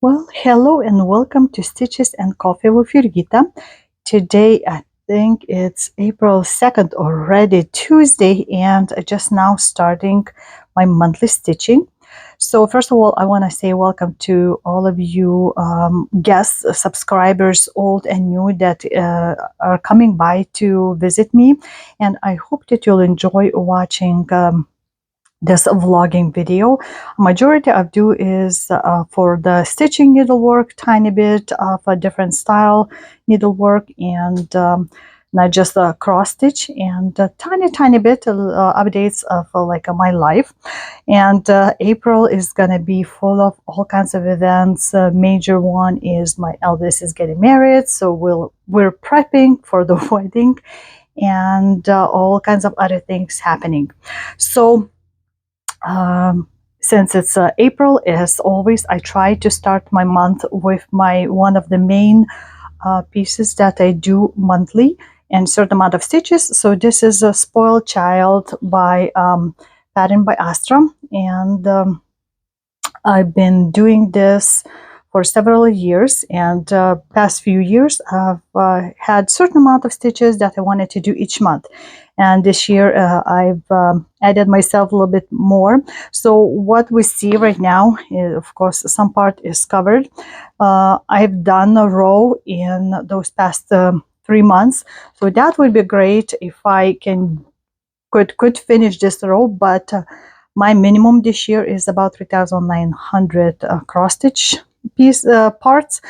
Well, hello and welcome to Stitches and Coffee with Jurgita. Today, I think it's April 2nd already, Tuesday, and I just now starting my monthly stitching. So first of all, I want to say welcome to all of you guests, subscribers, old and new, that are coming by to visit me. And I hope that you'll enjoy watching this vlogging video. Majority I do is for the stitching needlework, tiny bit of a different style needlework, and not just a cross stitch, and a tiny bit updates of my life. And April is gonna be full of all kinds of events. Major one is my eldest is getting married, so we're prepping for the wedding, and all kinds of other things happening. So since it's April, as always, I try to start my month with my one of the main pieces that I do monthly and certain amount of stitches. So this is a Spoiled Child by pattern by Astra, and I've been doing this for several years, and past few years I've had certain amount of stitches that I wanted to do each month, and this year I've added myself a little bit more. So what we see right now is, of course, some part is covered. I've done a row in those past 3 months, so that would be great if I could finish this row, but my minimum this year is about 3,900 cross stitch parts,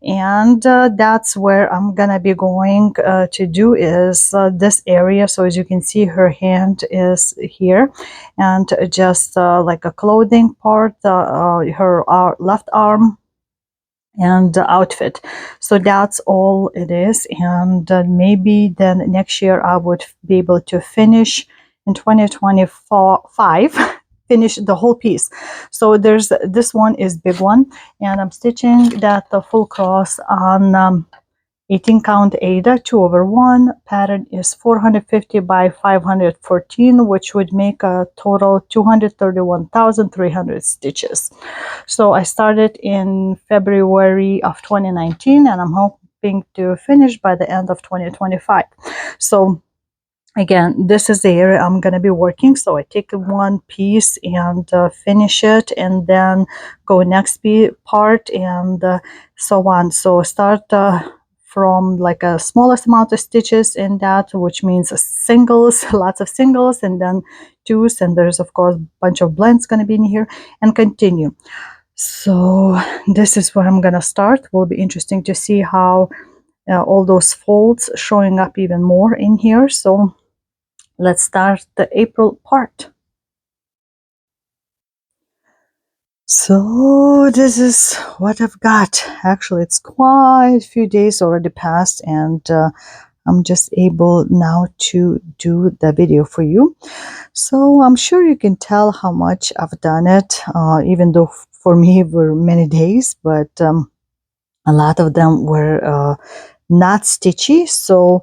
and that's where I'm gonna be going to do is this area. So as you can see, her hand is here, and just like a clothing part, her left arm, and the outfit. So that's all it is, and maybe then next year I would be able to finish in 2025 finish the whole piece. So there's this one is big one, and I'm stitching that the full cross on 18 count Ada 2/1. Pattern is 450 by 514, which would make a total 231,300 stitches. So I started in February of 2019, and I'm hoping to finish by the end of 2025. So again, this is the area I'm going to be working. So I take one piece and finish it, and then go next part, and so on. So start from like a smallest amount of stitches in that, which means singles, lots of singles, and then twos, and there's of course a bunch of blends going to be in here, and continue. So this is where I'm gonna start. Will be interesting to see how all those folds showing up even more in here. So let's start the April part. So this is what I've got. Actually, it's quite a few days already passed, and I'm just able now to do the video for you. So I'm sure you can tell how much I've done it, even though for me were many days, but a lot of them were not stitchy. So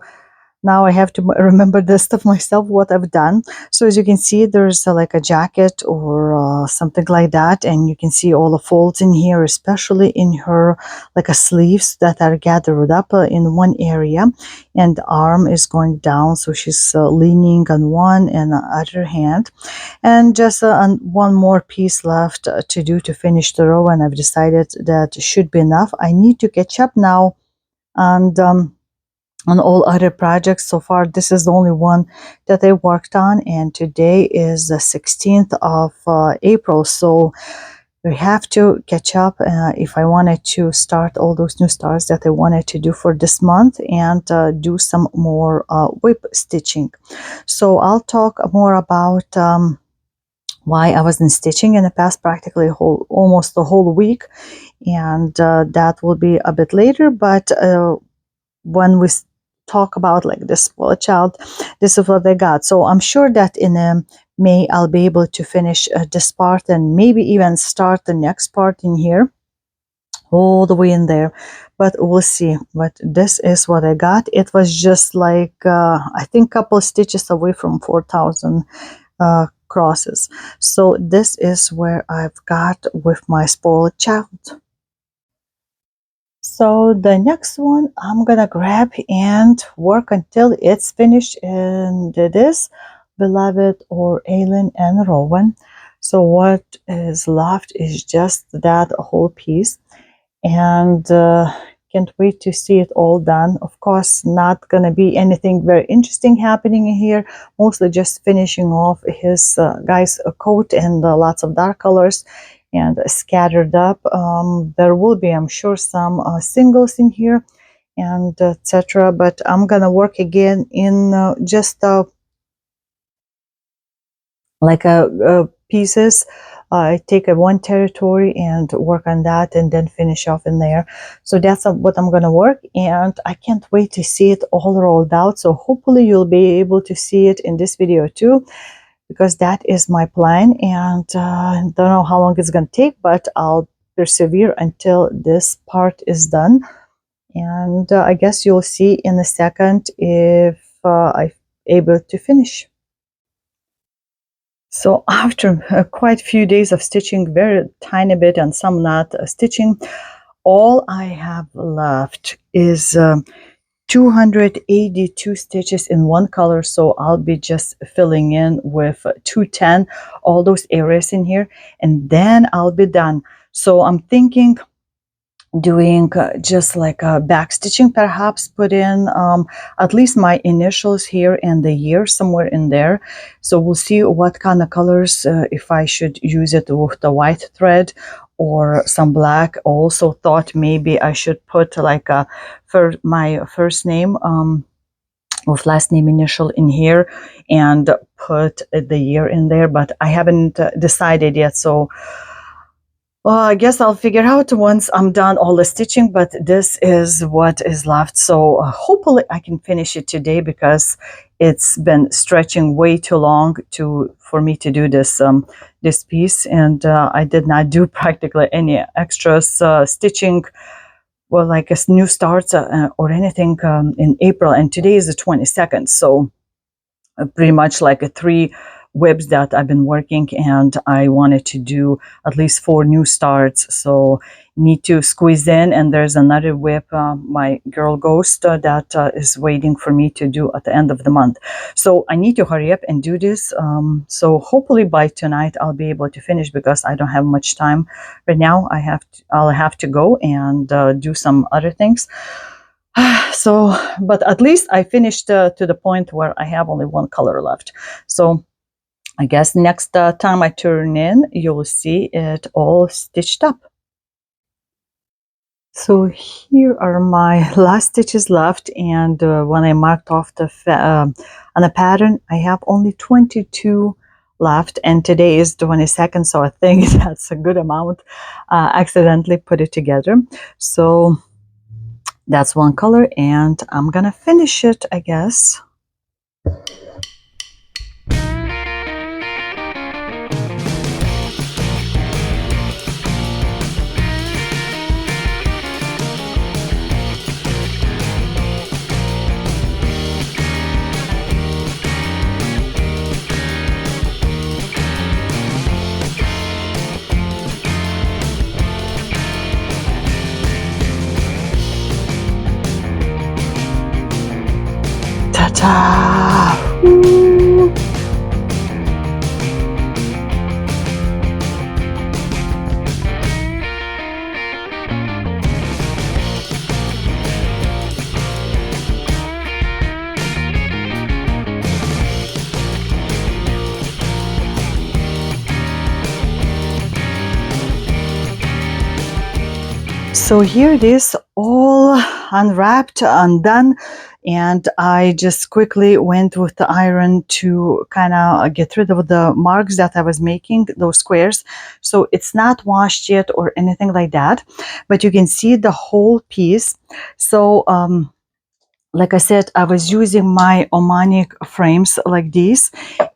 now I have to remember the stuff myself, what I've done. So as you can see, there's like a jacket or something like that, and you can see all the folds in here, especially in her like a sleeves that are gathered up in one area, and the arm is going down, so she's leaning on one and the other hand, and just one more piece left to do to finish the row, and I've decided that should be enough. I need to catch up now, and on all other projects. So far, this is the only one that I worked on, and today is the 16th of April. So we have to catch up if I wanted to start all those new stars that I wanted to do for this month, and do some more whip stitching. So I'll talk more about why I wasn't stitching in the past, practically almost the whole week, and that will be a bit later. But when we talk about like this Spoiled Child, this is what I got. So I'm sure that in May I'll be able to finish this part, and maybe even start the next part in here, all the way in there, but we'll see. But this is what I got. It was just like I think couple stitches away from 4,000 crosses. So this is where I've got with my Spoiled Child. So the next one I'm gonna grab and work until it's finished, and it is Beloved or Aileen and Rowan. So what is left is just that whole piece, and can't wait to see it all done. Of course, not gonna be anything very interesting happening here, mostly just finishing off his guy's coat, and lots of dark colors and scattered up. There will be, I'm sure, some singles in here and etc., but I'm gonna work again in just like pieces. I take a one territory and work on that, and then finish off in there. So that's what I'm going to work, and I can't wait to see it all rolled out. So hopefully you'll be able to see it in this video too, because that is my plan, and don't know how long it's going to take, but I'll persevere until this part is done. And I guess you'll see in a second if I'm able to finish. So after quite a few days of stitching, very tiny bit and some not stitching, all I have left is 282 stitches in one color. So I'll be just filling in with 210, all those areas in here, and then I'll be done. So I'm thinking doing just like a back stitching, perhaps put in at least my initials here and the year somewhere in there. So we'll see what kind of colors, if I should use it with the white thread or some black. Also thought maybe I should put like a my first name with last name initial in here and put the year in there, but I haven't decided yet. So well, I guess I'll figure out once I'm done all the stitching, but this is what is left. So hopefully I can finish it today, because it's been stretching way too long for me to do this this piece, and I did not do practically any extras stitching, well, like a new starts or anything in April, and today is the 22nd. So pretty much like a 3 webs that I've been working, and I wanted to do at least 4 new starts, so need to squeeze in. And there's another web, my girl Ghost, that is waiting for me to do at the end of the month. So I need to hurry up and do this. So hopefully by tonight I'll be able to finish, because I don't have much time right now. I'll have to go and do some other things. So, but at least I finished to the point where I have only one color left. So I guess next time I turn in, you'll see it all stitched up. So here are my last stitches left, and when I marked off on the pattern, I have only 22 left, and today is 22nd, so I think that's a good amount. Accidentally put it together. So that's one color, and I'm gonna finish it, I guess. Ta-ta! Woo! So here it is, all unwrapped, undone, and I just quickly went with the iron to kind of get rid of the marks that I was making, those squares. So it's not washed yet or anything like that, but you can see the whole piece. So like I said, I was using my Omani frames like these,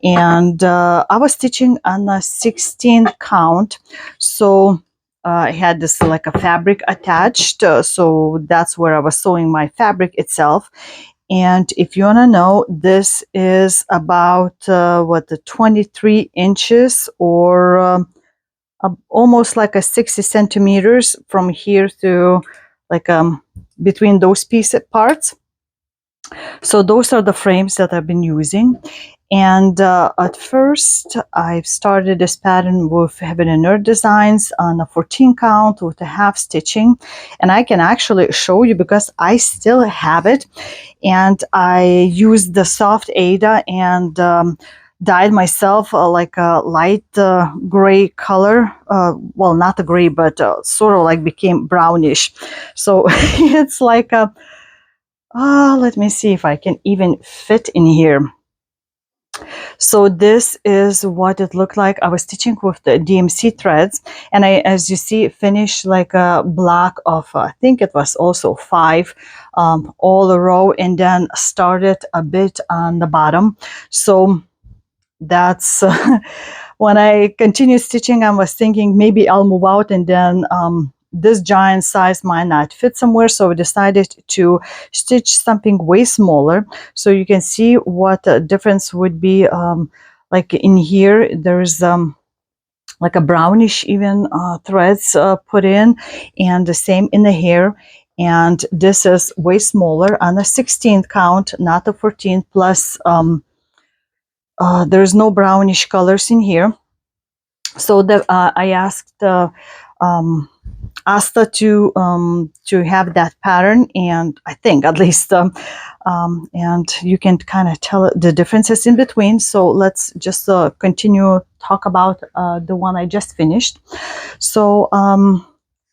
and I was stitching on a 16 count. So I had this like a fabric attached, so that's where I was sewing my fabric itself. And if you want to know, this is about the 23 inches, or almost like a 60 centimeters from here to like between those piece parts. So those are the frames that I've been using. And at first, I've started this pattern with Heaven and Earth Designs on a 14 count with a half stitching. And I can actually show you because I still have it. And I used the soft Ada and dyed myself like a light gray color. Well, not a gray, but sort of like became brownish. So it's like a, let me see if I can even fit in here. So this is what it looked like. I was stitching with the DMC threads, and I, as you see, finished like a block of, I think it was also 5 all a row, and then started a bit on the bottom. So that's when I continued stitching, I was thinking maybe I'll move out, and then this giant size might not fit somewhere, so I decided to stitch something way smaller. So you can see what the difference would be. Like in here, there's like a brownish even threads put in, and the same in the hair. And this is way smaller on the 16th count, not the 14th, plus there's no brownish colors in here. So that I asked Asta to have that pattern, and I think at least and you can kind of tell the differences in between. So let's just continue talk about the one I just finished. So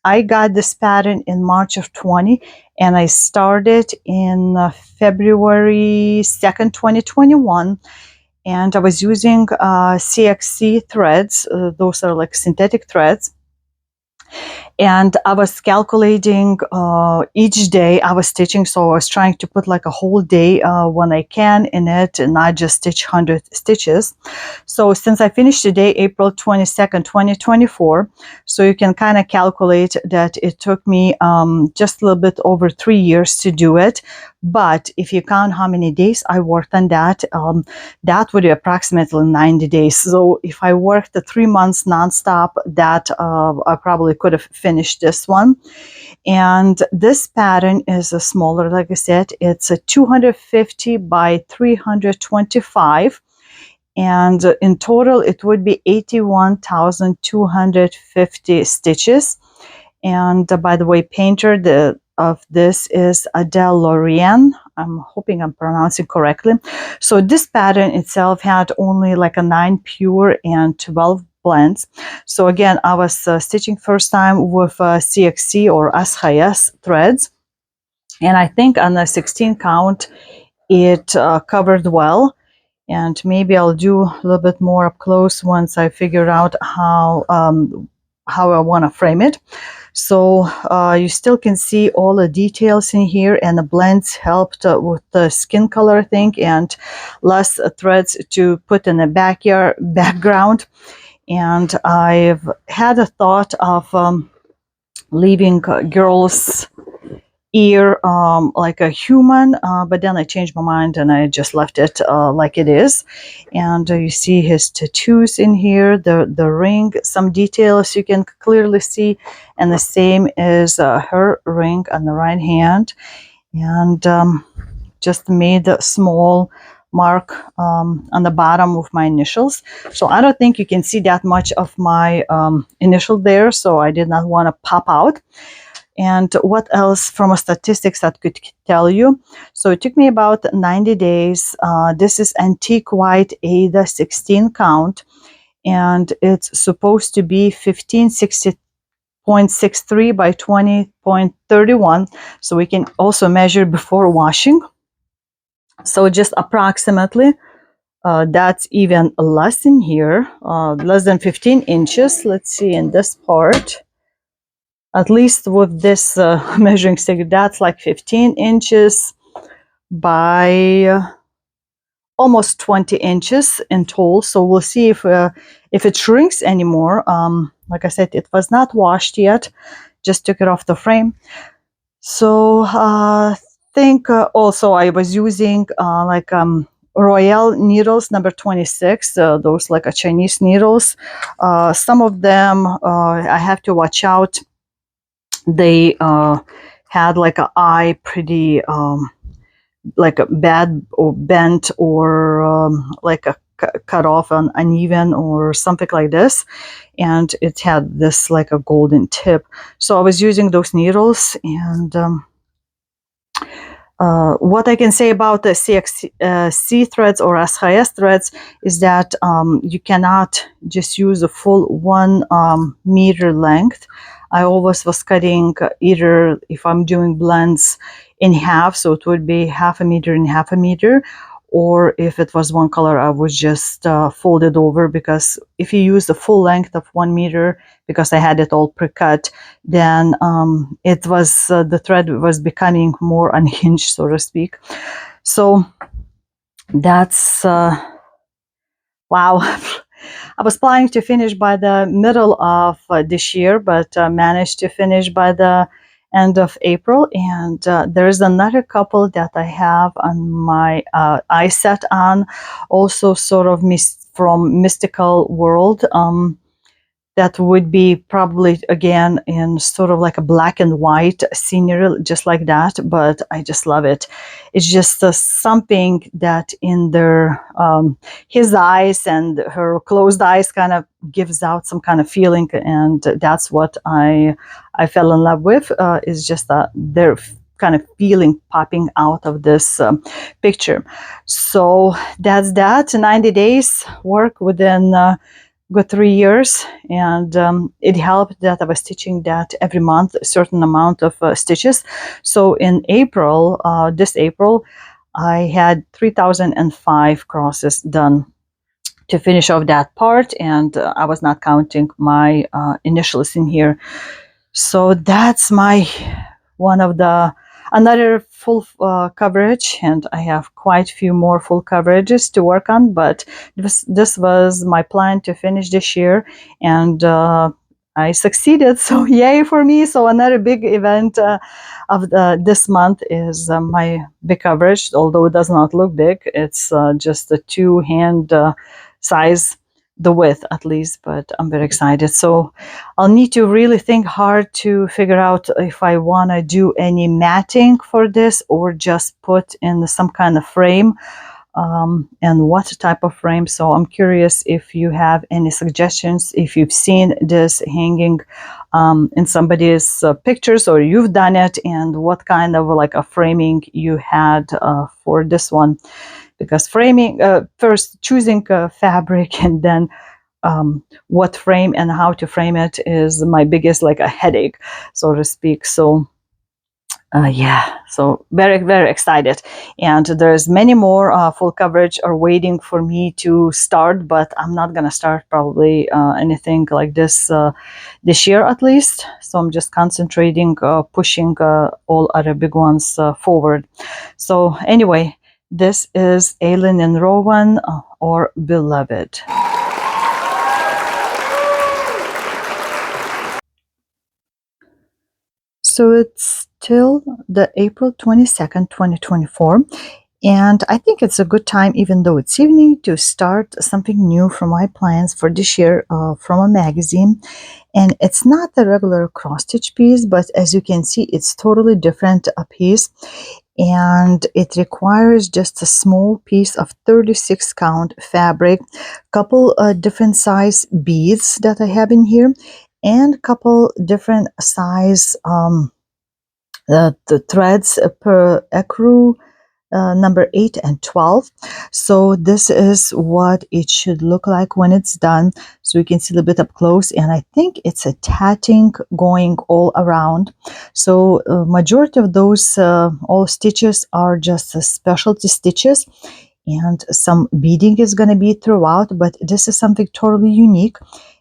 I got this pattern in March of 20, and I started in February 2nd, 2021. And I was using CXC threads. Those are like synthetic threads. And I was calculating each day I was stitching. So I was trying to put like a whole day when I can in it, and not just stitch 100 stitches. So since I finished today, April 22nd, 2024, so you can kind of calculate that it took me just a little bit over 3 years to do it. But if you count how many days I worked on that, that would be approximately 90 days. So if I worked the 3 months nonstop, that I probably could have finished this one. And this pattern is a smaller, like I said, it's a 250 by 325. And in total, it would be 81,250 stitches. And by the way, painter of this is Adele Lorian. I'm hoping I'm pronouncing correctly. So this pattern itself had only like a 9 pure and 12 blends. So again, I was stitching first time with CXC or SHS threads. And I think on the 16 count, it covered well. And maybe I'll do a little bit more up close once I figure out how I want to frame it. So you still can see all the details in here, and the blends helped with the skin color, I think, and less threads to put in the background. And I've had a thought of leaving girls' ear like a human, but then I changed my mind and I just left it like it is. And you see his tattoos in here, the ring, some details you can clearly see, and the same is her ring on the right hand. And just made a small mark on the bottom with my initials. So I don't think you can see that much of my initial there, so I did not want to pop out. And what else from a statistics that could tell you? So it took me about 90 days. This is antique white Ada 16 count, and it's supposed to be 1560.63 by 20.31. So we can also measure before washing. So just approximately, that's even less in here, less than 15 inches. Let's see in this part. At least with this measuring stick, that's like 15 inches by almost 20 inches in tall. So we'll see if it shrinks anymore. Like I said, it was not washed yet. Just took it off the frame. So I think also I was using like Royale needles number 26, those like a Chinese needles. Some of them I have to watch out. They had like a eye pretty like a bad or bent or like a cut off on uneven or something like this, and it had this like a golden tip. So I was using those needles, and what I can say about the CXC threads or SHS threads is that you cannot just use a full 1 meter length. I always was cutting either, if I'm doing blends, in half, so it would be half a meter and half a meter, or if it was one color, I would just fold it over, because if you use the full length of 1 meter, because I had it all pre-cut, then it was the thread was becoming more unhinged, so to speak. So that's wow. I was planning to finish by the middle of this year, but managed to finish by the end of April. And there's another couple that I have on my eye set on, also sort of from Mystical World. That would be probably again in sort of like a black and white scenery, just like that, but I just love it. It's just something that in their his eyes and her closed eyes kind of gives out some kind of feeling, and that's what I fell in love with, is just their kind of feeling popping out of this picture. So that's that. 90 days work within got 3 years, and it helped that I was stitching that every month, a certain amount of stitches. So in April, this April, I had 3005 crosses done to finish off that part, and I was not counting my initials in here. So that's my one of the another full coverage, and I have quite a few more full coverages to work on, but this was my plan to finish this year, and I succeeded, so yay for me. So another big event of this month is my big coverage, although it does not look big. It's just a 2-hand size, the width at least, but I'm very excited. So I'll need to really think hard to figure out if I want to do any matting for this or just put in some kind of frame, and what type of frame. So I'm curious if you have any suggestions, if you've seen this hanging in somebody's pictures, or you've done it, and what kind of like a framing you had for this one. Because framing, first choosing fabric and then what frame and how to frame it is my biggest like a headache, so to speak. So yeah, so very, very excited. And there's many more full coverage are waiting for me to start, but I'm not gonna start probably anything like this this year at least. So I'm just concentrating, pushing all other big ones forward. So anyway, this is Alien and Rowan, or Beloved. So it's still the April 22nd, 2024. And I think it's a good time, even though it's evening, to start something new from my plans for this year from a magazine. And it's not the regular cross-stitch piece, but as you can see, it's totally different a piece. And it requires just a small piece of 36 count fabric, couple different size beads that I have in here, and couple different size the threads per ecru, number 8 and 12. So this is what it should look like when it's done. So you can see a little bit up close, and I think it's a tatting going all around. So majority of those all stitches are just specialty stitches, and some beading is going to be throughout, but this is something totally unique,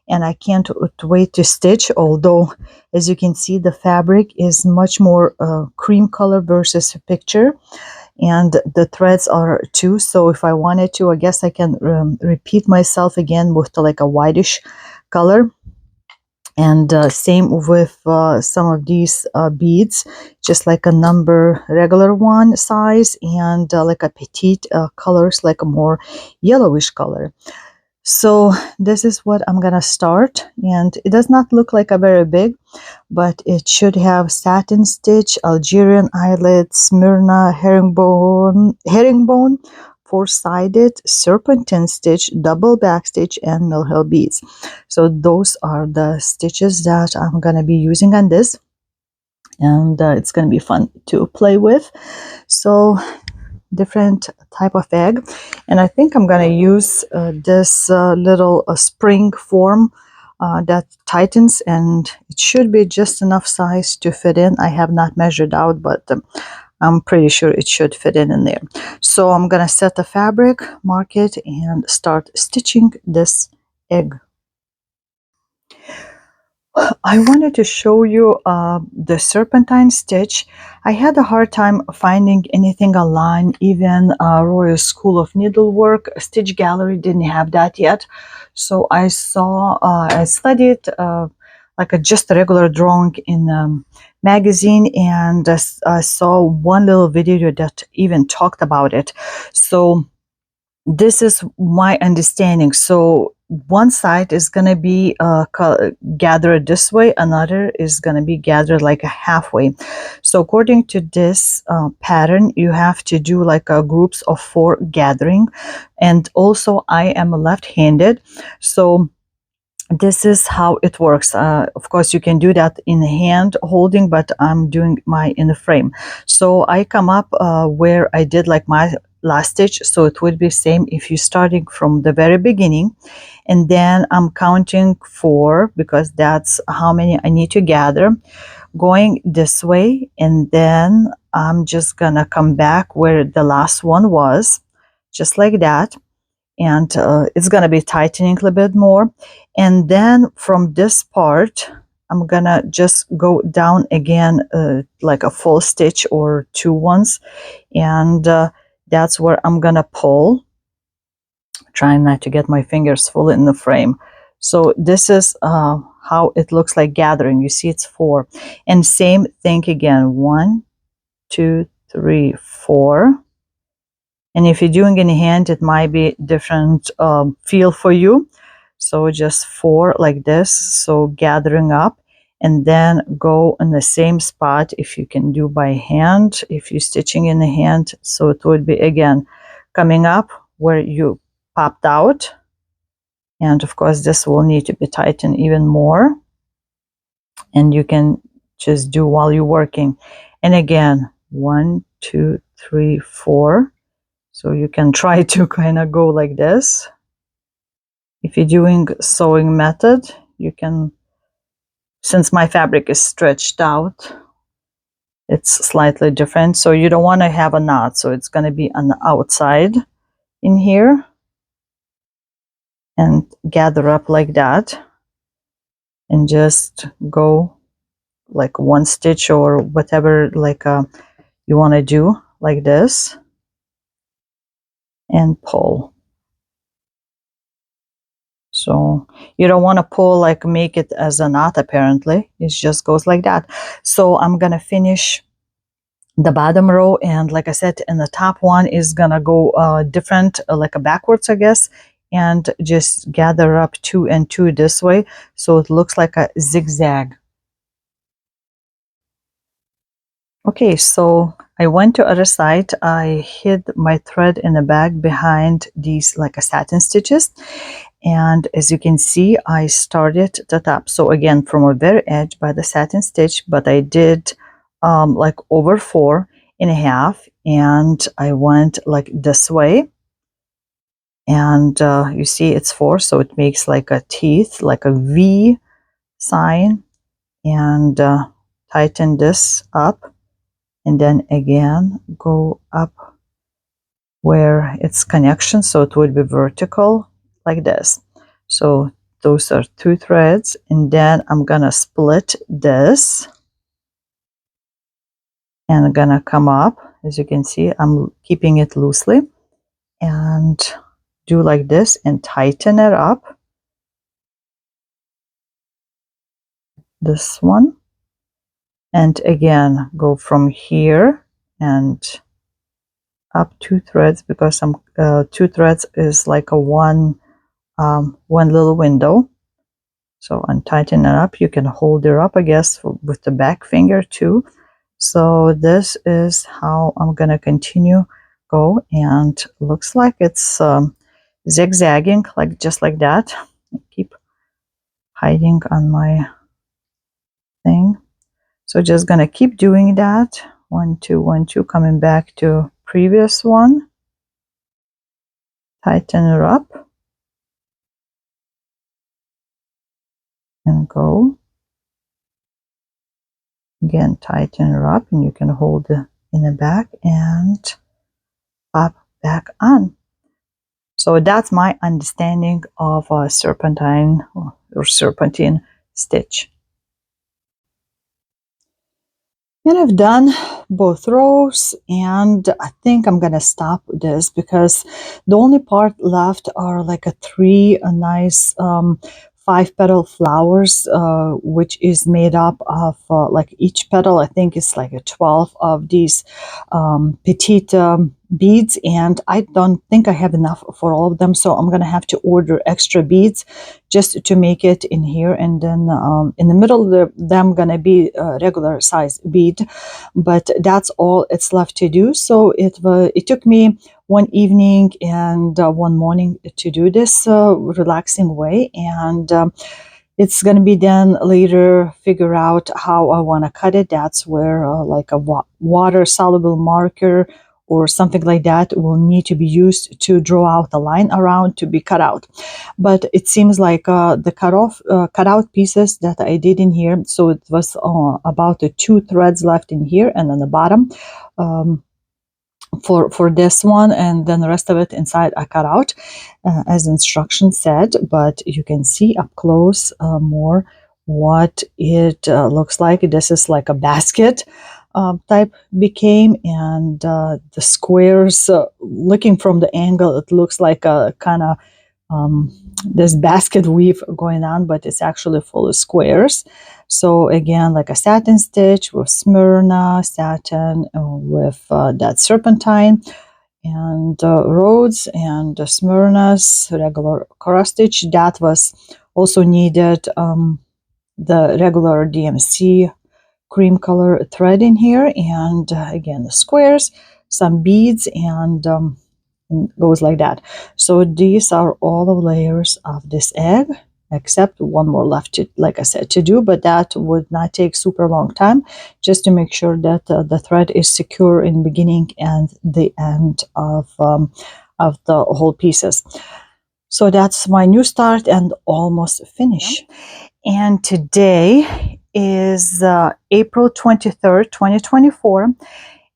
and I can't wait to stitch. Although, as you can see, the fabric is much more cream color versus picture, and the threads are too. So if I wanted to, I guess I can repeat myself again with like a whitish color. And same with some of these beads, just like a number regular one size, and like a petite colors, like a more yellowish color. So this is what I'm gonna start, and it does not look like a very big, but it should have satin stitch, Algerian eyelet, Smyrna herringbone, four-sided serpentine stitch, double back stitch, and mill hill beads. So those are the stitches that I'm gonna be using on this, and it's gonna be fun to play with. So different type of egg, and I think I'm gonna use this little spring form that tightens, and it should be just enough size to fit in. I have not measured out, but I'm pretty sure it should fit in there. So I'm gonna set the fabric, mark it, and start stitching this egg. I wanted to show you the serpentine stitch. I had a hard time finding anything online. Even Royal School of Needlework Stitch Gallery didn't have that yet. So I studied like just a regular drawing in magazine, and I saw one little video that even talked about it. So this is my understanding. So one side is going to be gathered this way, another is going to be gathered like halfway. So according to this pattern, you have to do like groups of 4 gathering. And also I am left-handed, so this is how it works. Of course, you can do that in hand holding, but I'm doing my in the frame. So I come up where I did like my last stitch, so it would be same if you're starting from the very beginning, and then I'm counting 4 because that's how many I need to gather, going this way, and then I'm just gonna come back where the last one was, just like that, and it's going to be tightening a little bit more. And then from this part, I'm gonna just go down again like a full stitch or 2 ones, and that's where I'm gonna pull, trying not to get my fingers full in the frame. So this is how it looks like gathering. You see it's 4, and same thing again, 1 2 3 4. And if you're doing in hand, it might be different feel for you. So just 4 like this. So gathering up, and then go in the same spot if you can do by hand, if you're stitching in the hand. So it would be again coming up where you popped out. And of course, this will need to be tightened even more. And you can just do while you're working. And again, 1 2 3 4. So you can try to kind of go like this. If you're doing sewing method, you can, since my fabric is stretched out, it's slightly different. So you don't want to have a knot. So it's going to be on the outside in here, and gather up like that, and just go like 1 stitch or whatever like you want to do like this, and pull. So you don't want to pull like make it as a knot, apparently it just goes like that. So I'm gonna finish the bottom row, and like I said, in the top one is gonna go different, like a backwards, I guess, and just gather up 2 and 2 this way, so it looks like a zigzag. Okay, so I went to other side. I hid my thread in the bag behind these like a satin stitches, and as you can see, I started the top. So again, from a very edge by the satin stitch, but I did like over 4.5, and I went like this way, and you see it's 4, so it makes like a teeth, like a V sign, and tighten this up, and then again go up where it's connection, so it would be vertical like this. So those are 2 threads, and then I'm gonna split this, and I'm gonna come up. As you can see, I'm keeping it loosely, and do like this and tighten it up, this one, and again go from here and up 2 threads, because I'm 2 threads is like a 1 one little window. So untighten it up. You can hold it up, I guess, with the back finger too. So this is how I'm gonna continue go, and looks like it's zigzagging, like just like that. Keep hiding on my thing. So just gonna keep doing that. 1 2 1 2, coming back to previous one. Tighten it up and go. Again, tighten it up, and you can hold it in the back and pop back on. So that's my understanding of a serpentine or serpentine stitch. And I've done both rows, and I think I'm gonna stop this because the only part left are like a three nice 5-petal flowers, which is made up of like each petal I think is like a 12 of these petite beads, and I don't think I have enough for all of them, so I'm gonna have to order extra beads just to make it in here. And then in the middle of them gonna be a regular size bead, but that's all it's left to do. So it took me one evening and one morning to do this relaxing way, and it's going to be then later figure out how I want to cut it. That's where like a water soluble marker or something like that will need to be used to draw out the line around to be cut out. But it seems like the cut out pieces that I did in here, so it was about 2 threads left in here and on the bottom for this one, and then the rest of it inside I cut out as instruction said. But you can see up close more what it looks like. This is like a basket type became, and the squares, looking from the angle, it looks like a kind of this basket weave going on, but it's actually full of squares. So again, like a satin stitch with Smyrna satin, with that serpentine and Rhodes and Smyrna's regular cross stitch. That was also needed the regular DMC cream color thread in here, and again the squares, some beads, and goes like that. So these are all the layers of this egg, except one more left to, like I said, to do, but that would not take super long time, just to make sure that the thread is secure in the beginning and the end of the whole pieces. So that's my new start and almost finish. And today is April 23rd, 2024.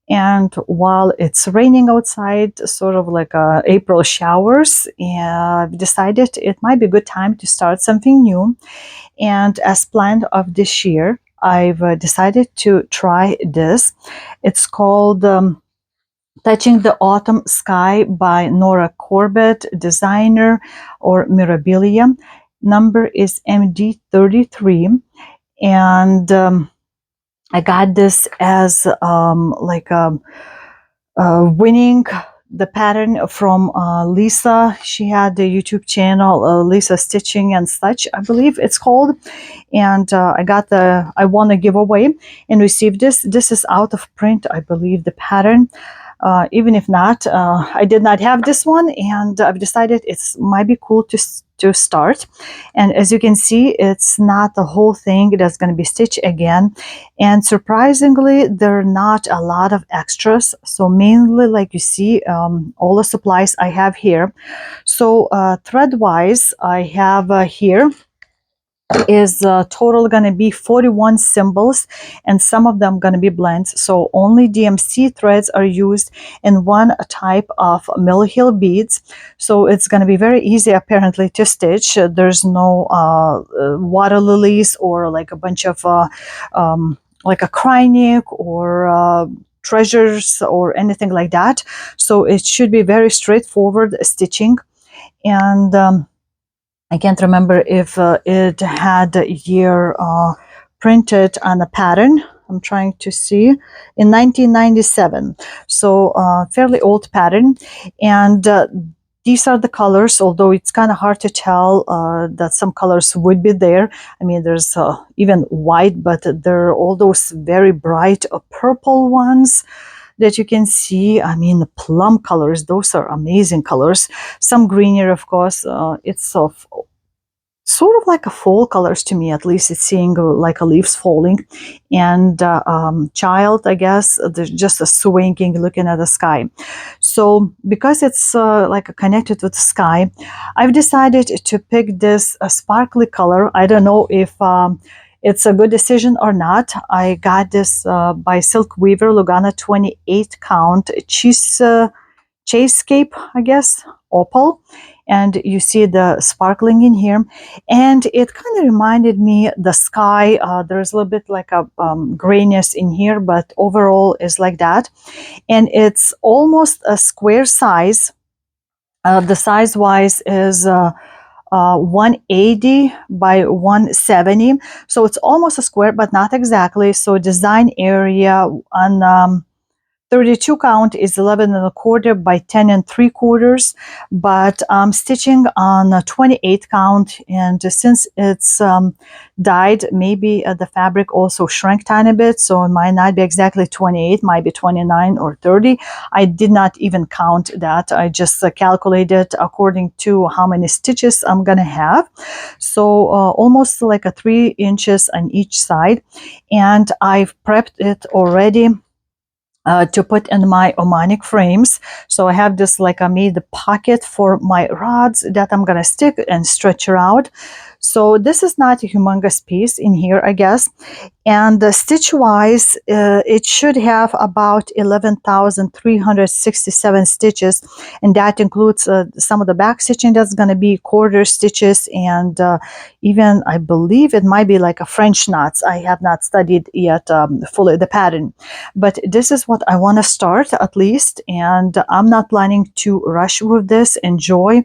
And while it's raining outside, sort of like April showers, I've decided it might be a good time to start something new. And as planned of this year, I've decided to try this. It's called Touching the Autumn Sky by Nora Corbett, designer, or Mirabilia. Number is MD33. And I got this as like winning the pattern from Lisa. She had the YouTube channel, Lisa Stitching and Such, I believe it's called. And I won a giveaway and received this. This is out of print, I believe, the pattern. Even if not, I did not have this one, and I've decided it might be cool to start. And as you can see, it's not the whole thing that's going to be stitched again, and surprisingly there are not a lot of extras. So mainly, like you see, all the supplies I have here. So thread wise, I have here is total going to be 41 symbols, and some of them going to be blends. So only DMC threads are used in one type of Mill Hill beads. So it's going to be very easy apparently to stitch. There's no water lilies or like a bunch of like a Krynic or treasures or anything like that. So it should be very straightforward stitching. And I can't remember if it had a year printed on a pattern. I'm trying to see. In 1997. So fairly old pattern. And these are the colors, although it's kind of hard to tell that some colors would be there. I mean, there's even white, but there are all those very bright purple ones that you can see. I mean, the plum colors, those are amazing colors. Some greener, of course. It's of sort of like a fall colors to me, at least it's seeing like a leaves falling, and child, I guess, there's just a swinging looking at the sky. So because it's like connected with the sky, I've decided to pick this sparkly color. I don't know if it's a good decision or not. I got this by Silk Weaver, Lugana 28 count Chasescape, I guess, opal, and you see the sparkling in here, and it kind of reminded me the sky. There's a little bit like a grayness in here, but overall is like that, and it's almost a square size. The size wise is 180 by 170, so it's almost a square, but not exactly. So design area on 32 count is 11 1/4 by 10 3/4, but I'm stitching on a 28 count, and since it's dyed, maybe the fabric also shrank tiny bit, so it might not be exactly 28, might be 29 or 30. I did not even count that. I just calculated according to how many stitches I'm gonna have. So almost like a 3 inches on each side, and I've prepped it already to put in my Omanic frames. So I have this, like I made the pocket for my rods that I'm gonna stick and stretch her out. So this is not a humongous piece in here, I guess. And stitch wise, it should have about 11,367 stitches, and that includes some of the back stitching that's going to be quarter stitches, and even I believe it might be like a French knots. I have not studied yet fully the pattern, but this is what I want to start at least, and I'm not planning to rush with this. Enjoy.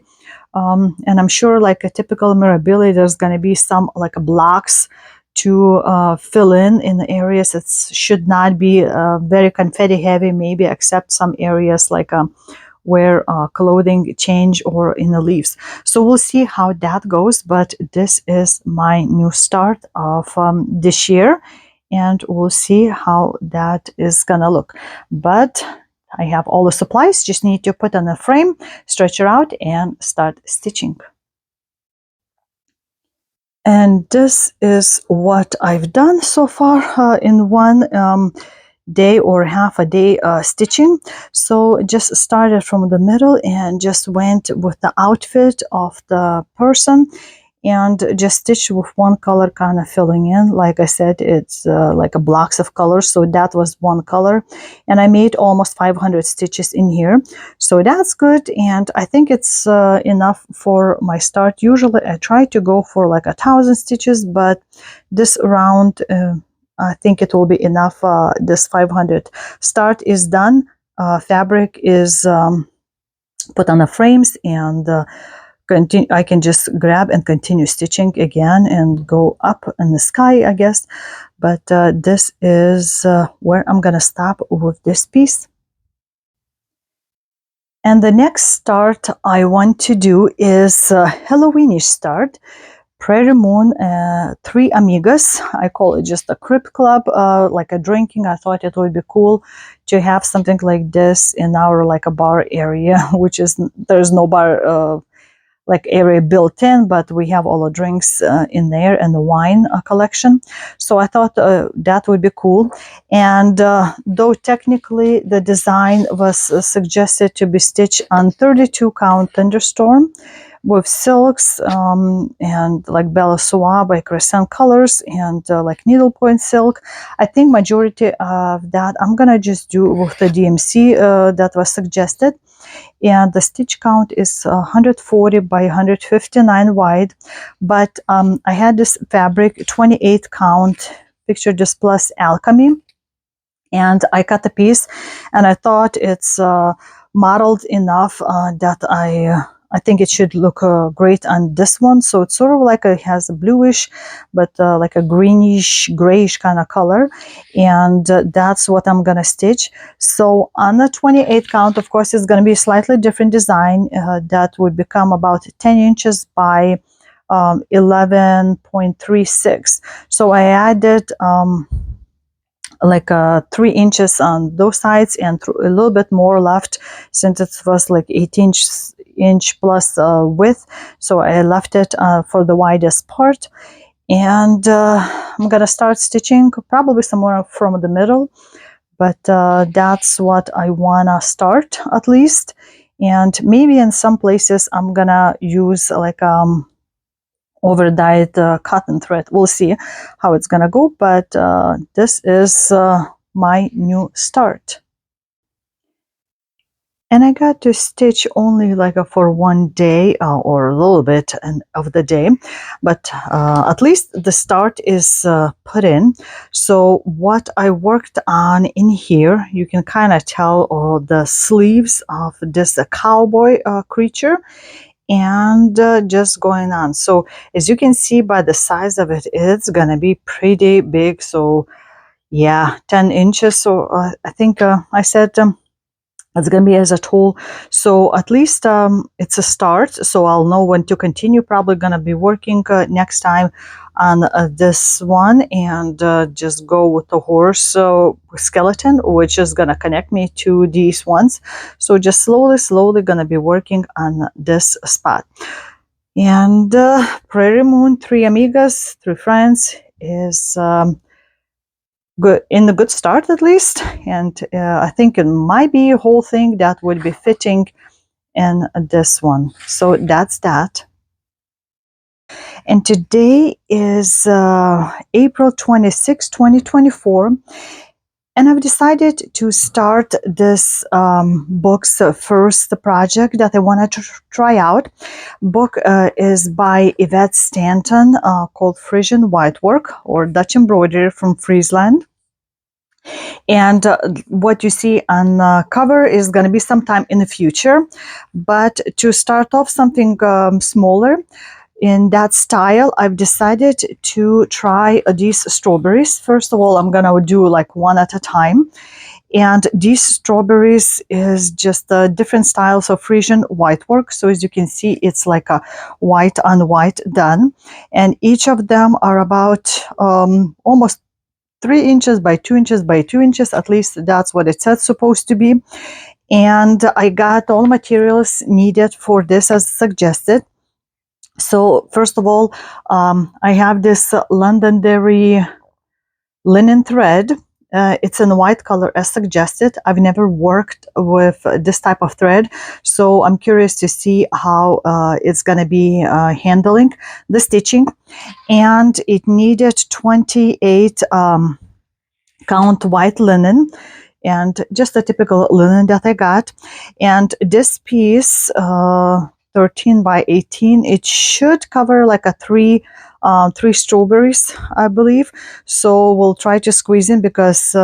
And I'm sure, like a typical Mirabilia, there's going to be some like blocks to fill in the areas. It should not be very confetti heavy, maybe except some areas like where clothing change or in the leaves. So we'll see how that goes, but this is my new start of this year, and we'll see how that is gonna look. But I have all the supplies, just need to put on a frame, stretch it out, and start stitching. And this is what I've done so far in one day or half a day stitching. So just started from the middle and just went with the outfit of the person, and just stitched with one color, kind of filling in. Like I said, it's like a blocks of colors, so that was one color, and I made almost 500 stitches in here, so that's good. And I think it's enough for my start. Usually I try to go for like 1,000 stitches, but this round I think it will be enough. This 500 start is done. Fabric is put on the frames, and I can just grab and continue stitching again and go up in the sky, I guess. But this is where I'm gonna stop with this piece. And the next start I want to do is Halloweenish start. Prairie Moon, 3 Amigas. I call it just a crib club, like a drinking. I thought it would be cool to have something like this in our like a bar area, which is, there's no bar like area built in, but we have all the drinks in there and the wine collection. So I thought that would be cool. And though technically the design was suggested to be stitched on 32 count Thunderstorm with silks and like Bella Soie by Crescent Colors and like needlepoint silk. I think majority of that I'm gonna just do with the DMC that was suggested. And the stitch count is 140 by 159 wide, but I had this fabric 28 count, picture this plus alchemy, and I cut the piece, and I thought it's modeled enough that I think it should look great on this one. So it's sort of like it has a bluish, but like a greenish, grayish kind of color. And that's what I'm going to stitch. So on the 28 count, of course, it's going to be a slightly different design. That would become about 10 inches by 11.36. So I added like 3 inches on those sides and a little bit more left, since it was like 8 inch plus width. So I left it for the widest part. And I'm gonna start stitching probably somewhere from the middle, but that's what I wanna start at least. And maybe in some places I'm gonna use like over dyed cotton thread. We'll see how it's gonna go, but this is my new start. And I got to stitch only like for one day or a little bit of the day, but at least the start is put in. So what I worked on in here, you can kind of tell the sleeves of this cowboy creature, and just going on. So as you can see by the size of it, it's gonna be pretty big. So yeah, 10 inches. So I think I said it's going to be as a tool. So at least it's a start. So I'll know when to continue. Probably going to be working next time on this one, and just go with the horse skeleton, which is going to connect me to these ones. So just slowly going to be working on this spot. And Prairie Moon, Three Amigas, Three Friends is good, in a good start at least. And I think it might be a whole thing that would be fitting in this one. So that's that. And today is April 26, 2024. And I've decided to start this book's first project that I wanted to try out. Book is by Yvette Stanton, called Friesian Whitework, or Dutch Embroidery from Friesland. And what you see on the cover is going to be sometime in the future. But to start off something smaller in that style, I've decided to try these strawberries. First of all, I'm going to do like one at a time. And these strawberries is just different styles of Frisian whitework. So as you can see, it's like a white on white done. And each of them are about almost 3 inches by 2 inches by 2 inches. At least that's what it said supposed to be. And I got all materials needed for this as suggested. So first of all, I have this Londonderry linen thread. It's in white color as suggested. I've never worked with this type of thread, so I'm curious to see how it's going to be handling the stitching. And it needed 28 count white linen, and just a typical linen that I got. And this piece, 13 by 18, it should cover like a three strawberries, I believe. So we'll try to squeeze in, because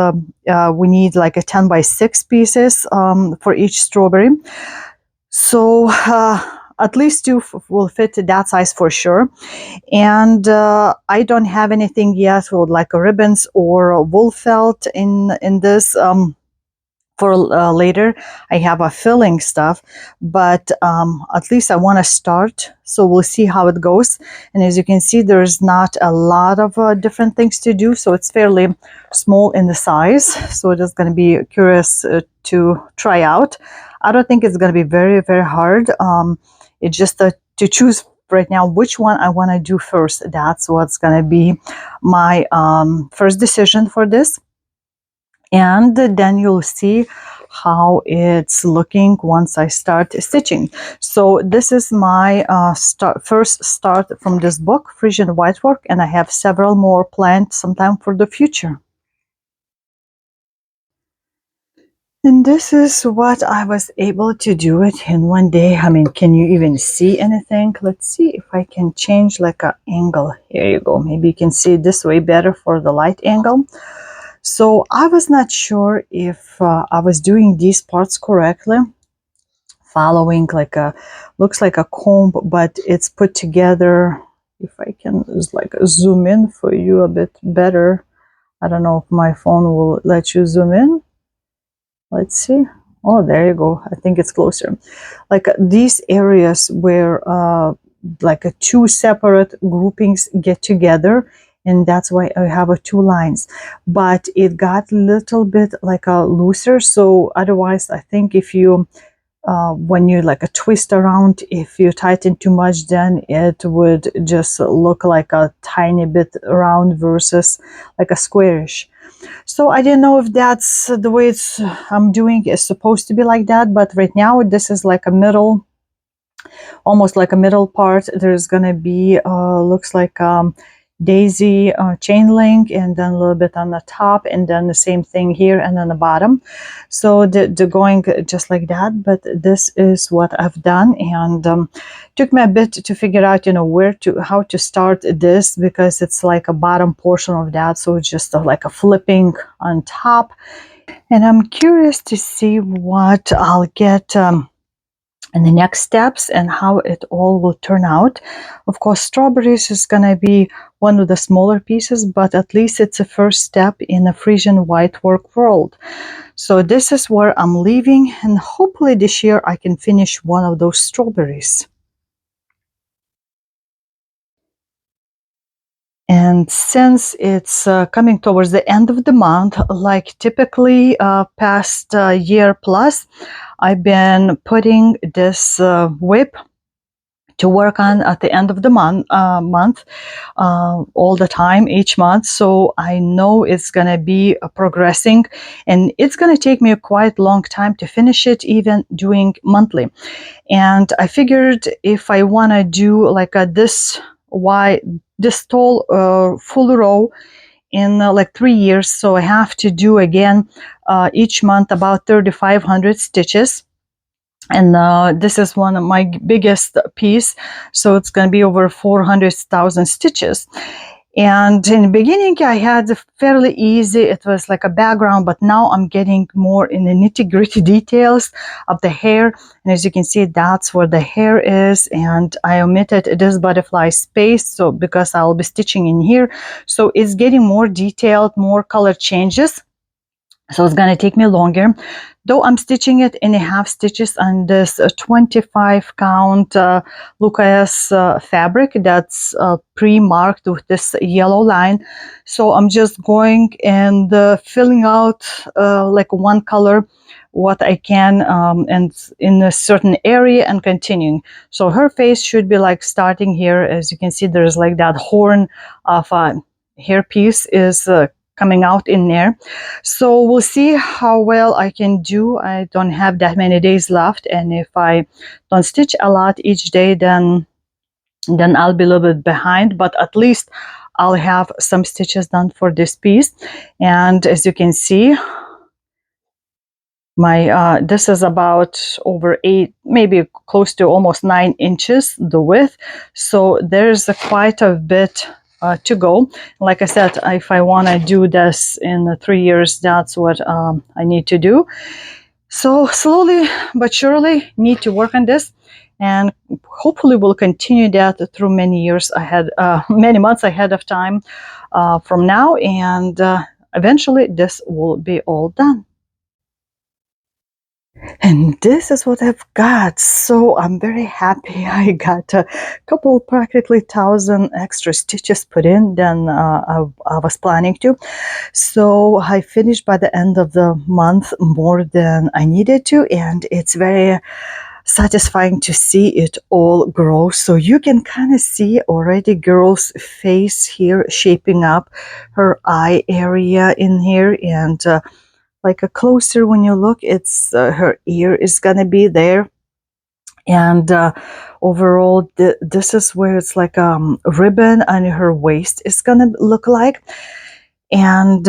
we need like a 10 by 6 pieces for each strawberry. So at least 2 will fit that size for sure. And I don't have anything yet with like ribbons or wool felt in this. For later, I have a filling stuff, but at least I want to start, so we'll see how it goes. And as you can see, there's not a lot of different things to do, so it's fairly small in the size. So it is going to be curious to try out. I don't think it's going to be very hard. It's just to choose right now which one I want to do first. That's what's going to be my first decision for this. And then you'll see how it's looking once I start stitching. So this is my first start from this book, Frisian Whitework, and I have several more planned sometime for the future. And this is what I was able to do it in one day. I mean, can you even see anything? Let's see if I can change like an angle. Here you go. Maybe you can see it this way better for the light angle. So I was not sure if I was doing these parts correctly. following like a, looks like a comb, but it's put together. If I can just like zoom in for you a bit better. I don't know if my phone will let you zoom in. Let's see. Oh, there you go. I think it's closer. Like these areas where like two separate groupings get together, and that's why I have two lines. But it got a little bit like a looser. So otherwise, I think if you when you like a twist around, if you tighten too much, then it would just look like a tiny bit round versus like a squarish. So I didn't know if that's the way it's I'm doing is supposed to be like that, but right now this is like a middle, almost like a middle part. There's gonna be looks like daisy chain link, and then a little bit on the top, and then the same thing here and then the bottom. So the going just like that, but this is what I've done, and took me a bit to figure out, you know, how to start this, because it's like a bottom portion of that, so it's just like a flipping on top. And I'm curious to see what I'll get and the next steps and how it all will turn out. Of course, strawberries is going to be one of the smaller pieces, but at least it's a first step in the Frisian whitework world. So this is where I'm leaving, and hopefully this year I can finish one of those strawberries. And since it's coming towards the end of the month, like typically past year plus, I've been putting this whip to work on at the end of the month, all the time, each month. So I know it's going to be progressing, and it's going to take me a quite long time to finish it, even doing monthly. And I figured if I want to do like this tall full row in like 3 years, so I have to do again each month about 3,500 stitches. And this is one of my biggest piece, so it's going to be over 400,000 stitches. And in the beginning I had fairly easy, it was like a background, but now I'm getting more in the nitty-gritty details of the hair. And as you can see, that's where the hair is, and I omitted this butterfly space, so because I'll be stitching in here, so it's getting more detailed, more color changes. So it's going to take me longer, though I'm stitching it in a half stitches on this 25 count Lucas fabric that's pre-marked with this yellow line. So I'm just going and filling out like one color what I can and in a certain area and continuing. So her face should be like starting here. As you can see, there's like that horn of a hair piece is coming out in there. So we'll see how well I can do. I don't have that many days left, and if I don't stitch a lot each day, then I'll be a little bit behind, but at least I'll have some stitches done for this piece. And as you can see, my this is about over 8, maybe close to almost 9 inches the width, so there's quite a bit to go. Like I said, if I want to do this in 3 years, that's what I need to do. So slowly but surely need to work on this, and hopefully we'll continue that through many years ahead, many months ahead of time from now, and eventually this will be all done. And this is what I've got. So I'm very happy I got a couple, practically 1,000 extra stitches put in than I was planning to. So I finished by the end of the month more than I needed to, and it's very satisfying to see it all grow. So you can kind of see already girl's face here shaping up, her eye area in here, and like a closer when you look, it's her ear is gonna be there, and overall this is where it's like ribbon on her waist is gonna look like. And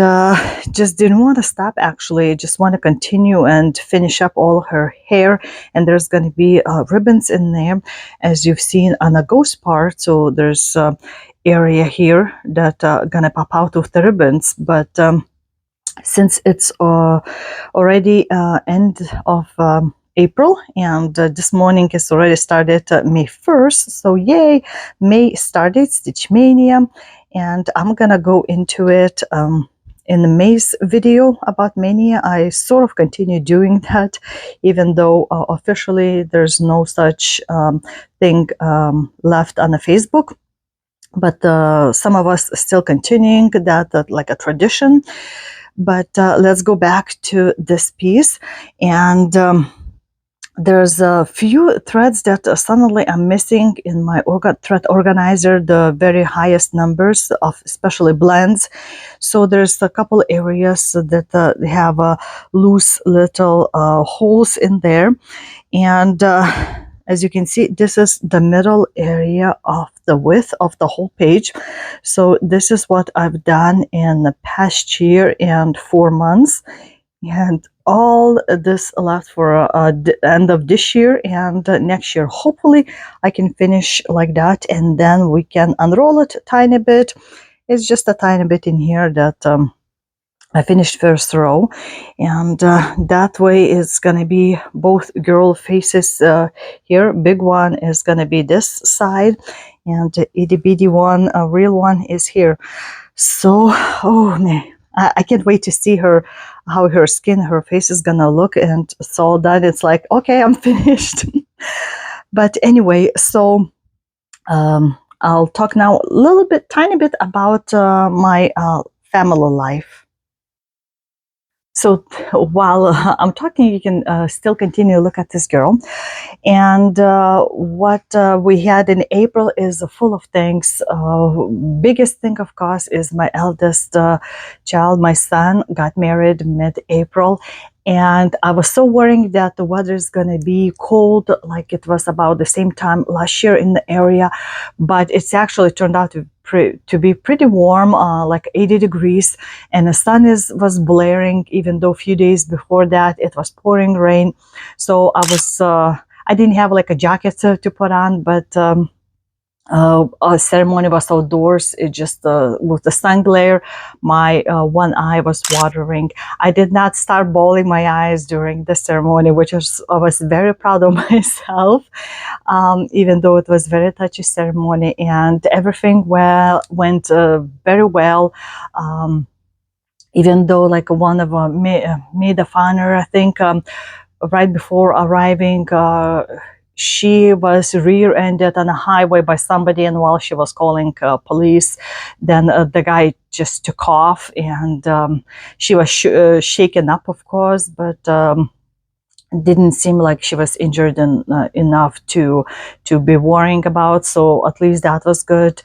just didn't want to stop, actually just want to continue and finish up all her hair. And there's going to be ribbons in there, as you've seen on the ghost part. So there's area here that gonna pop out with the ribbons, but since it's already end of April, and this morning is already started May 1st. So yay, May started Stitch Mania, and I'm gonna go into it in the May's video about Mania. I sort of continue doing that, even though officially there's no such thing left on the Facebook. But some of us still continuing that like a tradition. But let's go back to this piece, and there's a few threads that suddenly I'm missing in my thread organizer, the very highest numbers of especially blends. So there's a couple areas that have loose little holes in there, and as you can see, this is the middle area of the width of the whole page. So this is what I've done in the past year and 4 months, and all this left for the end of this year and next year. Hopefully I can finish like that, and then we can unroll it a tiny bit. It's just a tiny bit in here that I finished first row, and that way it's gonna be both girl faces here. Big one is gonna be this side, and the itty bitty one, a real one, is here. So, oh man, I can't wait to see her, how her skin, her face is gonna look, and it's all done. It's like, okay, I'm finished. But anyway, so I'll talk now a little bit, tiny bit about my family life. So while I'm talking, you can still continue to look at this girl. And what we had in April is full of things. Biggest thing, of course, is my eldest child, my son, got married mid-April. And I was so worried that the weather is going to be cold, like it was about the same time last year in the area. But it's actually turned out to be pretty warm, like 80 degrees. And the sun was blaring, even though a few days before that it was pouring rain. So I didn't have like a jacket to put on, but a ceremony was outdoors. It just with the sun glare, my one eye was watering. I did not start bawling my eyes during the ceremony, which I was very proud of myself, even though it was very touchy ceremony, and everything went very well. Even though like one of maid of honor, I think right before arriving, she was rear-ended on a highway by somebody, and while she was calling police, then the guy just took off, and she was shaken up, of course, but didn't seem like she was injured enough to be worrying about. So at least that was good.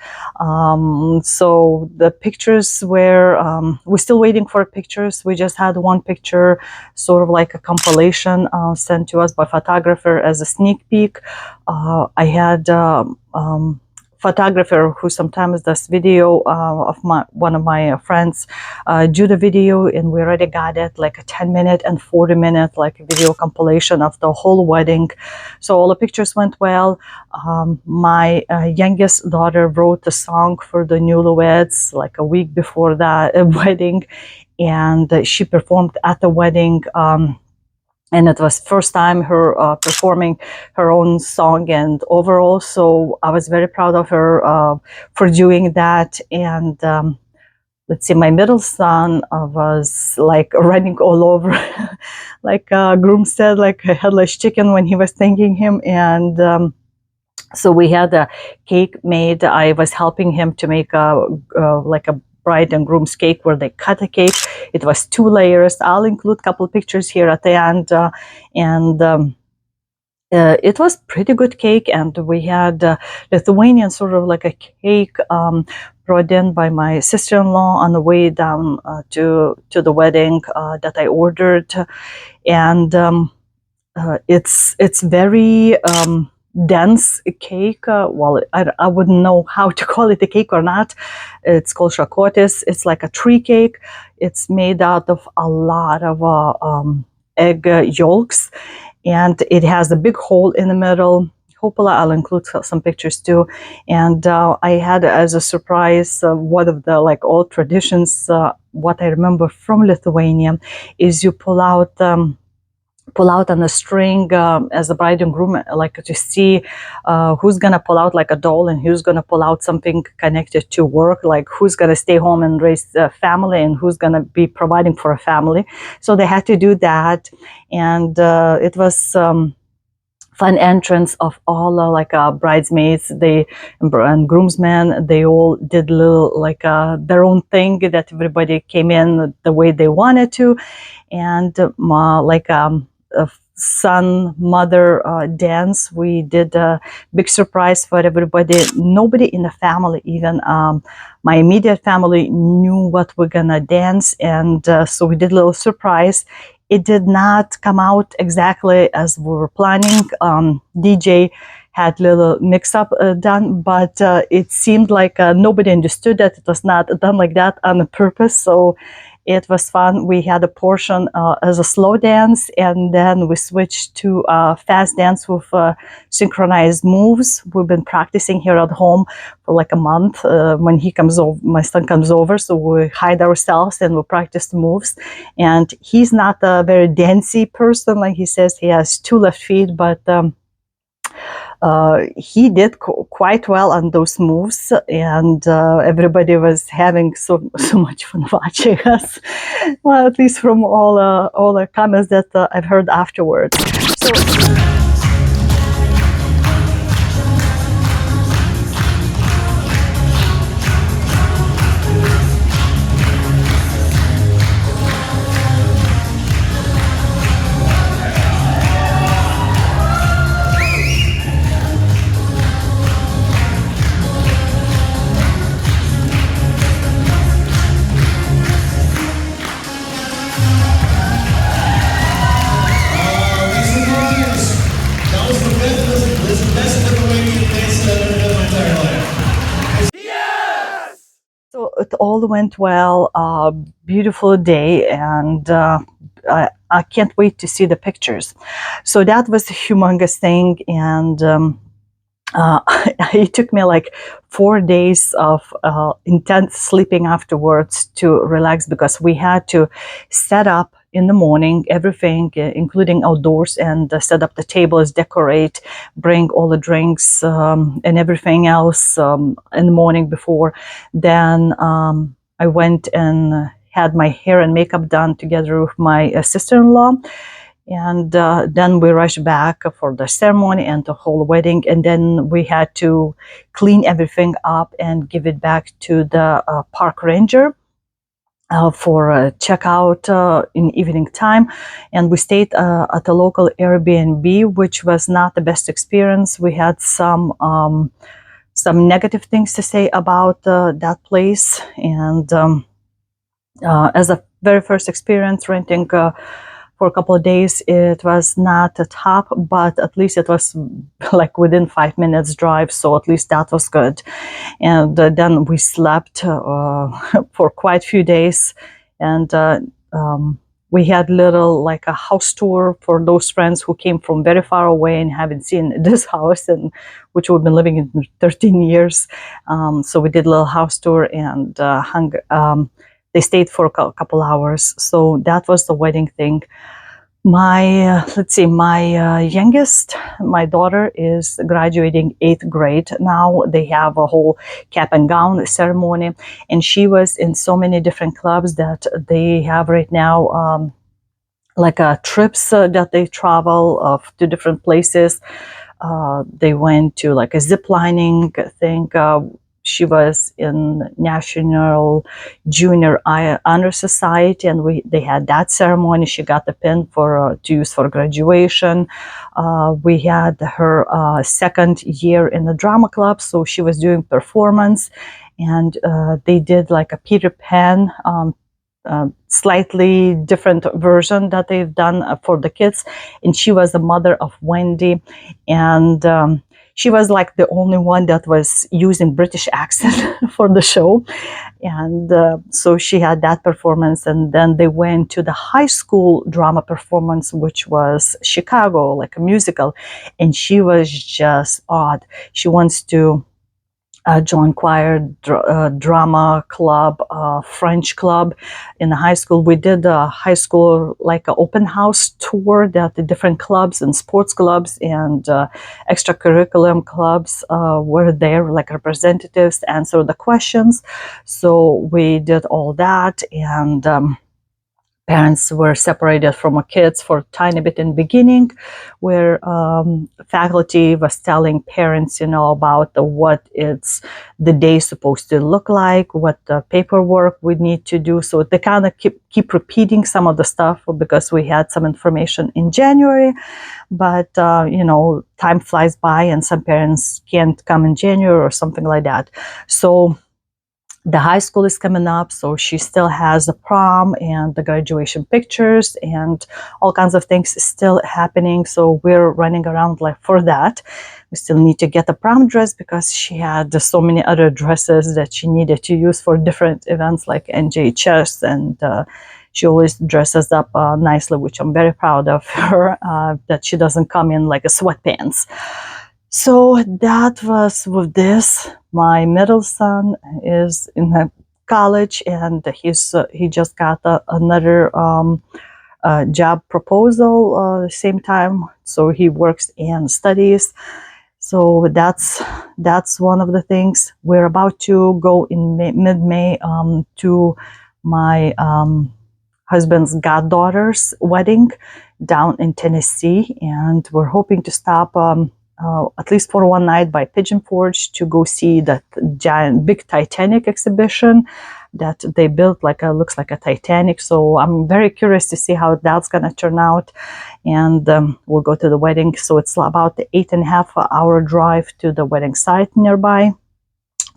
So the pictures were we're still waiting for pictures. We just had one picture, sort of like a compilation sent to us by photographer as a sneak peek. I had photographer who sometimes does video of one of my friends do the video, and we already got it, like a 10-minute and 40-minute like video compilation of the whole wedding. So all the pictures went well. My youngest daughter wrote a song for the newlyweds like a week before that wedding, and she performed at the wedding. And it was first time her performing her own song and overall. So I was very proud of her for doing that. And let's see, my middle son was like running all over, like groom said, like a headless chicken when he was thanking him. And so we had a cake made. I was helping him to make like a bride and groom's cake, where they cut a cake. It was 2 layers. I'll include a couple of pictures here at the end. It was pretty good cake, and we had Lithuanian sort of like a cake brought in by my sister-in-law on the way down to the wedding that I ordered. And it's very dense cake. Well, I wouldn't know how to call it a cake or not. It's called shakotis. It's like a tree cake. It's made out of a lot of egg yolks, and it has a big hole in the middle. Hopefully I'll include some pictures too. And I had as a surprise, one of the like old traditions, what I remember from Lithuania is you pull out pull out on a string as a bride and groom, like to see who's gonna pull out like a doll and who's gonna pull out something connected to work, like who's gonna stay home and raise a family and who's gonna be providing for a family. So they had to do that, and it was fun entrance of all like bridesmaids, they and groomsmen. They all did little like their own thing, that everybody came in the way they wanted to, and like a son mother dance. We did a big surprise for everybody. Nobody in the family, even my immediate family, knew what we're gonna dance, and so we did a little surprise. It did not come out exactly as we were planning. DJ had little mix-up done, but it seemed like nobody understood that it was not done like that on purpose. So it was fun. We had a portion as a slow dance, and then we switched to fast dance with synchronized moves. We've been practicing here at home for like a month. When he comes over, my son comes over, so we hide ourselves and we practice the moves. And he's not a very dancey person. Like he says, he has 2 left feet, but he did quite well on those moves, and everybody was having so much fun watching us. Well, at least from all the comments that I've heard afterwards. So. So it all went well, beautiful day, and I can't wait to see the pictures. So that was a humongous thing, and it took me like 4 days of intense sleeping afterwards to relax, because we had to set up in the morning everything, including outdoors, and set up the tables, decorate, bring all the drinks and everything else in the morning before. Then I went and had my hair and makeup done together with my sister-in-law. And then we rushed back for the ceremony and the whole wedding. And then we had to clean everything up and give it back to the park ranger for a checkout in evening time. And we stayed at a local Airbnb, which was not the best experience. We had some negative things to say about that place. And as a very first experience renting for a couple of days, it was not a top, but at least it was like within 5 minutes drive, so at least that was good. And then we slept for quite a few days, and we had little like a house tour for those friends who came from very far away and haven't seen this house, and which we've been living in 13 years. So we did a little house tour and they stayed for a couple hours. So that was the wedding thing. My, let's see, my youngest, my daughter, is graduating 8th grade now. They have a whole cap and gown ceremony, and she was in so many different clubs that they have right now, like trips that they travel to different places. They went to like a zip lining thing. She was in National Junior Honor Society, and they had that ceremony. She got the pin for to use for graduation. We had her second year in the drama club, so she was doing performance, and they did like a Peter Pan, slightly different version that they've done for the kids. And she was the mother of Wendy, and she was like the only one that was using British accent for the show. And so she had that performance, and then they went to the high school drama performance, which was Chicago, like a musical, and she was just odd. She wants to joined choir, drama club, French club. In the high school, we did a high school like an open house tour that the different clubs and sports clubs and extracurriculum clubs were there, like representatives, answer the questions. So we did all that, and parents were separated from our kids for a tiny bit in the beginning, where faculty was telling parents, about what it's the day supposed to look like, what the paperwork we need to do. So they kind of keep repeating some of the stuff because we had some information in January, but time flies by and some parents can't come in January or something like that. So the high school is coming up, so she still has the prom and the graduation pictures and all kinds of things still happening. So we're running around like for that. We still need to get a prom dress because she had so many other dresses that she needed to use for different events like NJHS, and she always dresses up nicely, which I'm very proud of her, that she doesn't come in like a sweatpants. So that was with this. My middle son is in college, and he just got another job proposal same time. So he works and studies. So that's one of the things. We're about to go in mid-May to my husband's goddaughter's wedding down in Tennessee, and we're hoping to stop at least for one night by Pigeon Forge to go see that giant big Titanic exhibition that they built, looks like a Titanic. So I'm very curious to see how that's gonna turn out, and we'll go to the wedding. So it's about the 8.5-hour drive to the wedding site nearby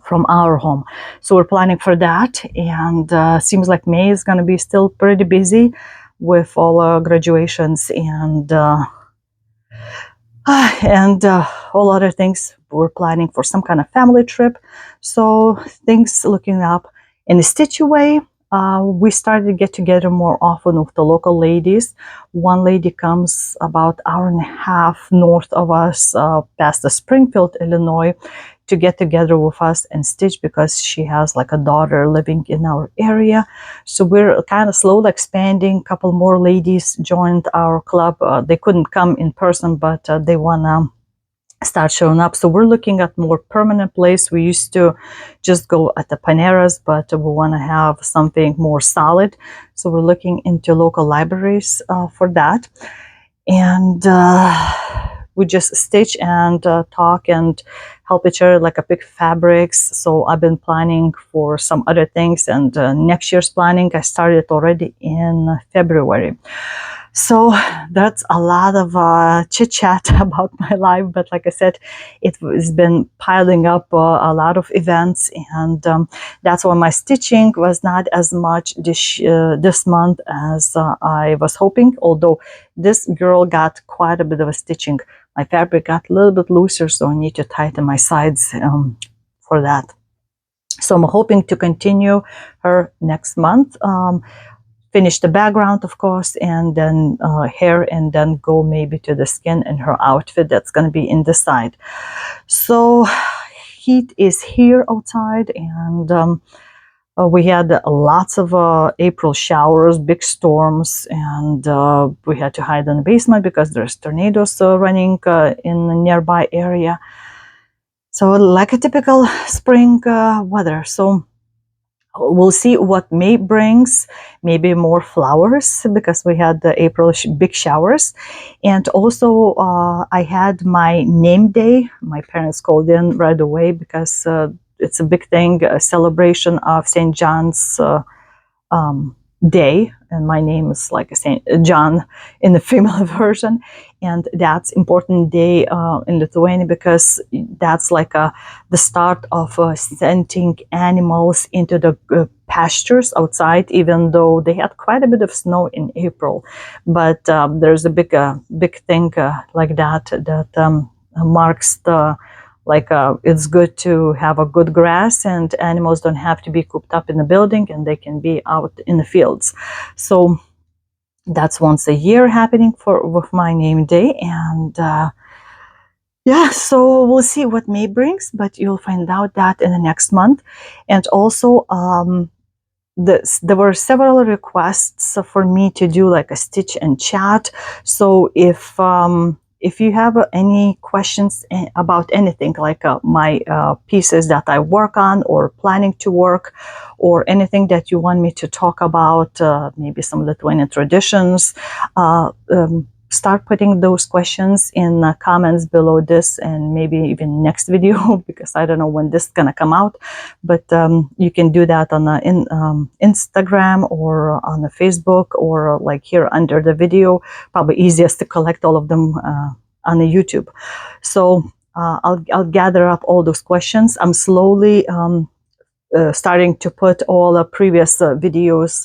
from our home. So we're planning for that, and seems like May is gonna be still pretty busy with all graduations and all other things. We're planning for some kind of family trip, so things looking up in a stitchy way. We started to get together more often with the local ladies. One lady comes about 1.5 hours north of us, past the Springfield, Illinois, to get together with us and stitch because she has like a daughter living in our area. So we're kind of slowly expanding. A couple more ladies joined our club. They couldn't come in person, but they want to start showing up. So we're looking at more permanent place. We used to just go at the Paneras, but we want to have something more solid. So we're looking into local libraries for that. And we just stitch and talk and help each other, like a pick fabrics. So I've been planning for some other things, and next year's planning I started already in February. So that's a lot of chit chat about my life, but like I said, it has been piling up a lot of events, and that's why my stitching was not as much this month as I was hoping. Although this girl got quite a bit of a stitching. My fabric got a little bit looser, so I need to tighten my sides for that. So I'm hoping to continue her next month. Finish the background, of course, and then hair, and then go maybe to the skin and her outfit that's going to be in the side. So heat is here outside, and we had lots of April showers, big storms, and we had to hide in the basement because there's tornadoes running in the nearby area. So like a typical spring weather. So we'll see what May brings, maybe more flowers because we had the April big showers. And also I had my name day. My parents called in right away because it's a big thing, a celebration of St. John's day, and my name is like a Saint John in the female version, and that's important day in Lithuania because that's like the start of sending animals into the pastures outside, even though they had quite a bit of snow in April. But there's a big thing like that marks the it's good to have a good grass, and animals don't have to be cooped up in the building, and they can be out in the fields. So that's once a year happening with my name day, and yeah, so we'll see what May brings, but you'll find out that in the next month. And also, there were several requests for me to do like a stitch and chat. So if you have any questions about anything like my pieces that I work on or planning to work, or anything that you want me to talk about, maybe some Lithuanian traditions, start putting those questions in the comments below this, and maybe even next video because I don't know when this is gonna come out. But you can do that on the Instagram or on the Facebook, or like here under the video. Probably easiest to collect all of them on the YouTube. So I'll gather up all those questions. I'm slowly starting to put all the previous videos,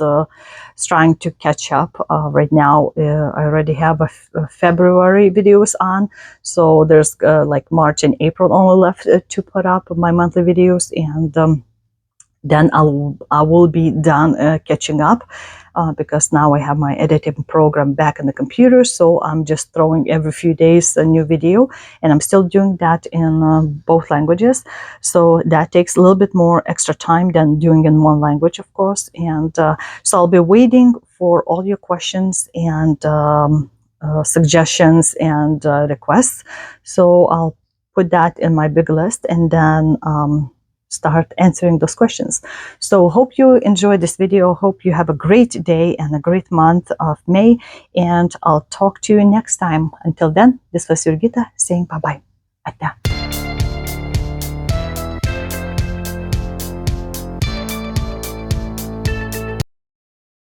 trying to catch up. Right now, I already have a February videos on, so there's like March and April only left to put up my monthly videos, and then I will be done catching up, because now I have my editing program back in the computer. So I'm just throwing every few days a new video, and I'm still doing that in both languages. So that takes a little bit more extra time than doing in one language, of course. And so I'll be waiting for all your questions and suggestions and requests. So I'll put that in my big list, and then start answering those questions. So hope you enjoyed this video. Hope you have a great day and a great month of May, and I'll talk to you next time. Until then, this was Jurgita saying bye-bye.